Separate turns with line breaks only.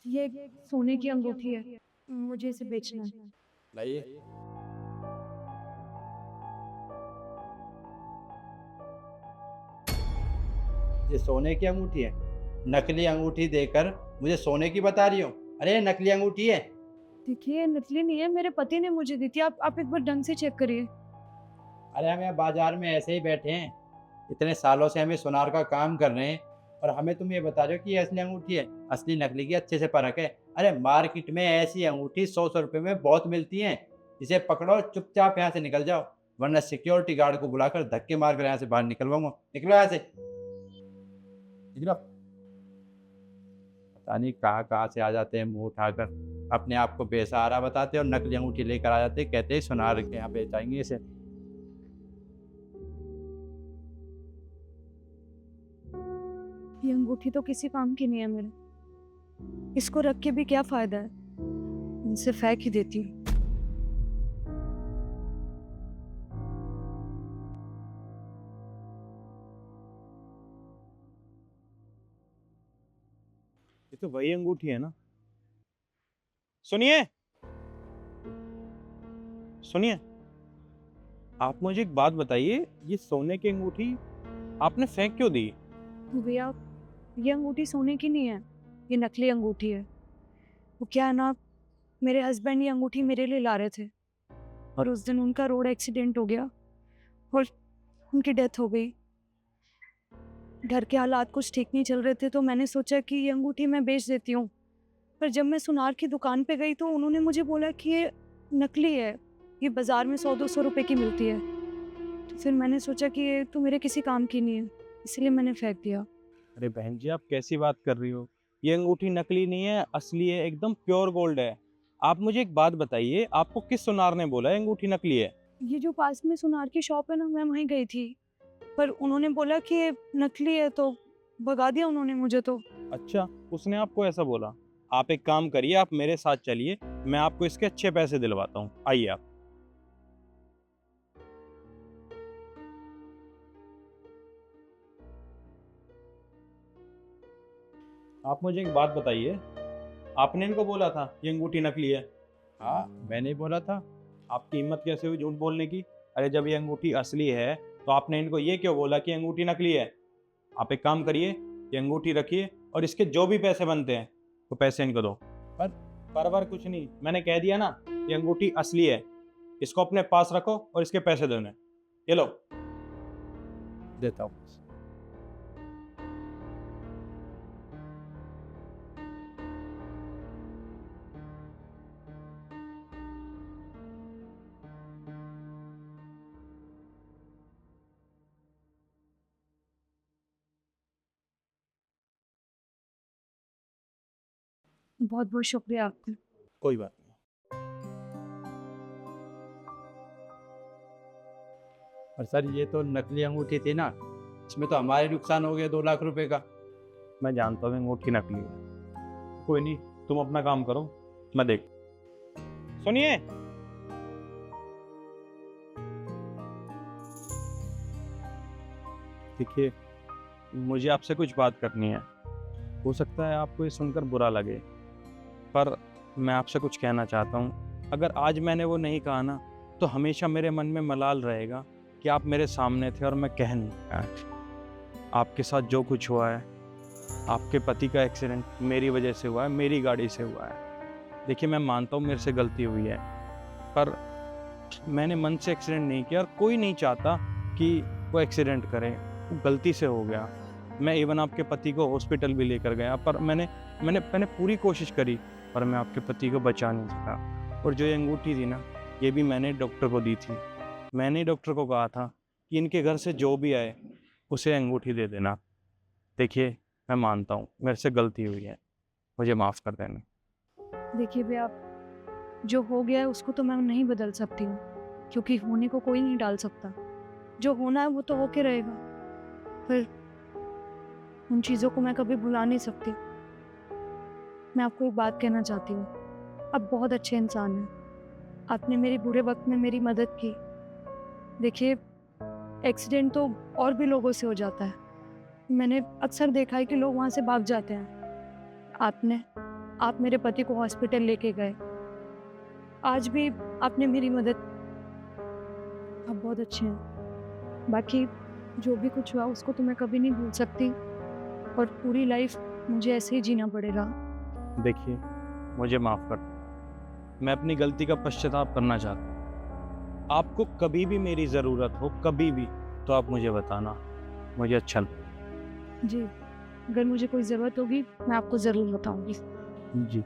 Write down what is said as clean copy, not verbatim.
ये एक सोने की अंगूठी है, मुझे इसे बेचना है।
लाइए। ये सोने की अंगूठी है? नकली अंगूठी देकर मुझे सोने की बता रही हो? अरे ये नकली अंगूठी है।
देखिए, नकली नहीं है, मेरे पति ने मुझे दी थी। आप एक बार ढंग से चेक करिए।
अरे हम यहाँ बाजार में ऐसे ही बैठे हैं, इतने सालों से हम ये सुनार का काम कर रहे हैं और हमें तुम ये बता रहे हो कि ये असली अंगूठी है। असली नकली की अच्छे से परख है। अरे मार्केट में ऐसी अंगूठी 100-100 रुपए में बहुत मिलती हैं। इसे पकड़ो, चुपचाप यहाँ से निकल जाओ, वरना सिक्योरिटी गार्ड को बुलाकर धक्के मार कर यहाँ से बाहर निकलवाऊंगा। निकलो यहाँ से, निकलो। पता नहीं कहाँ-कहाँ से आ जाते हैं मुँह उठाकर, अपने आप को बेसहारा बताते और नकली अंगूठी लेकर आ जाते हैं, कहते हैं सुनार के यहाँ बेचाएँगे इसे।
ये अंगूठी तो किसी काम की नहीं है मेरे। इसको रख के भी क्या फ़ायदा है? इसे फेंक ही देती हूँ।
ये तो वही अंगूठी है ना? सुनिए, सुनिए, आप मुझे एक बात बताइए, ये सोने की अंगूठी आपने फेंक क्यों दी?
तो भैया, ये अंगूठी सोने की नहीं है, ये नकली अंगूठी है। वो क्या है ना, मेरे हस्बैंड ये अंगूठी मेरे लिए ला रहे थे और उस दिन उनका रोड एक्सीडेंट हो गया और उनकी डेथ हो गई। घर के हालात कुछ ठीक नहीं चल रहे थे, तो मैंने सोचा कि ये अंगूठी मैं बेच देती हूँ। पर जब मैं सुनार की दुकान पे गई तो उन्होंने मुझे बोला कि ये नकली है, ये बाज़ार में 100-200 रुपए की मिलती है। तो फिर मैंने सोचा कि ये तो मेरे किसी काम की नहीं है, इसलिए मैंने फेंक दिया।
अरे बहन जी, आप कैसी बात कर रही हो? ये अंगूठी नकली नहीं है, असली है, एकदम प्योर गोल्ड है। आप मुझे एक बात बताइए, आपको किस सुनार ने बोला है अंगूठी नकली है?
ये जो पास में सुनार की शॉप है ना, मैं वहीं गई थी, पर उन्होंने बोला कि ये नकली है, तो भगा दिया उन्होंने मुझे तो।
अच्छा, उसने आपको ऐसा बोला? आप एक काम करिए, आप मेरे साथ चलिए, मैं आपको इसके अच्छे पैसे दिलवाता हूँ। आइए आप। आप मुझे एक बात बताइए, आपने इनको बोला था ये अंगूठी नकली है?
हाँ, मैंने ही बोला था।
आपकी हिम्मत कैसे हुई झूठ बोलने की? अरे जब ये अंगूठी असली है, तो आपने इनको ये क्यों बोला कि अंगूठी नकली है? आप एक काम करिए, ये अंगूठी रखिए और इसके जो भी पैसे बनते हैं, वो पैसे इनको दो।
पर
पर कुछ नहीं, मैंने कह दिया ना, ये अंगूठी असली है। इसको अपने पास रखो और इसके पैसे दो इन्हें। ये लो।
देता हूँ।
बहुत-बहुत शुक्रिया आपका।
कोई बात नहीं।
और सर ये तो नकली अंगूठी थी ना, इसमें तो हमारे नुकसान हो गया 2 लाख रुपए का।
मैं जानता हूँ अंगूठी नकली है। कोई नहीं, तुम अपना काम करो, मैं देख। सुनिए, देखिए, मुझे आपसे कुछ बात करनी है। हो सकता है आपको ये सुनकर बुरा लगे, पर मैं आपसे कुछ कहना चाहता हूँ। अगर आज मैंने वो नहीं कहा ना, तो हमेशा मेरे मन में मलाल रहेगा कि आप मेरे सामने थे और मैं कह नहीं पाया। आपके साथ जो कुछ हुआ है, आपके पति का एक्सीडेंट मेरी वजह से हुआ है, मेरी गाड़ी से हुआ है। देखिए, मैं मानता हूँ मेरे से गलती हुई है, पर मैंने मन से एक्सीडेंट नहीं किया और कोई नहीं चाहता कि वो एक्सीडेंट करे। वो गलती से हो गया। मैं इवन आपके पति को हॉस्पिटल भी लेकर गया, पर मैंने मैंने मैंने पूरी कोशिश करी, पर मैं आपके पति को बचा नहीं सका। और जो ये अंगूठी थी ना, ये भी मैंने डॉक्टर को दी थी। मैंने डॉक्टर को कहा था कि इनके घर से जो भी आए, उसे अंगूठी दे देना। देखिए, मैं मानता हूँ मेरे से गलती हुई है, मुझे माफ़ कर देना।
देखिए भैया, जो हो गया है उसको तो मैं नहीं बदल सकती हूँ, क्योंकि होने को कोई नहीं टाल सकता। जो होना है वो तो होके रहेगा, पर उन चीज़ों को मैं कभी भुला नहीं सकती। मैं आपको एक बात कहना चाहती हूँ, आप बहुत अच्छे इंसान हैं। आपने मेरे बुरे वक़्त में मेरी मदद की। देखिए, एक्सीडेंट तो और भी लोगों से हो जाता है। मैंने अक्सर देखा है कि लोग वहाँ से भाग जाते हैं। आपने आप मेरे पति को हॉस्पिटल लेके गए, आज भी आपने मेरी मदद, आप बहुत अच्छे हैं। बाकी जो भी कुछ हुआ उसको तो मैं कभी नहीं भूल सकती, और पूरी लाइफ मुझे ऐसे ही जीना पड़ेगा।
देखिए, मुझे माफ़ कर दो। मैं अपनी गलती का पश्चाताप करना चाहता हूँ। आपको कभी भी मेरी ज़रूरत हो, कभी भी, तो आप मुझे बताना, मुझे अच्छा लगेगा।
जी, अगर मुझे कोई ज़रूरत होगी मैं आपको ज़रूर बताऊंगी।
जी।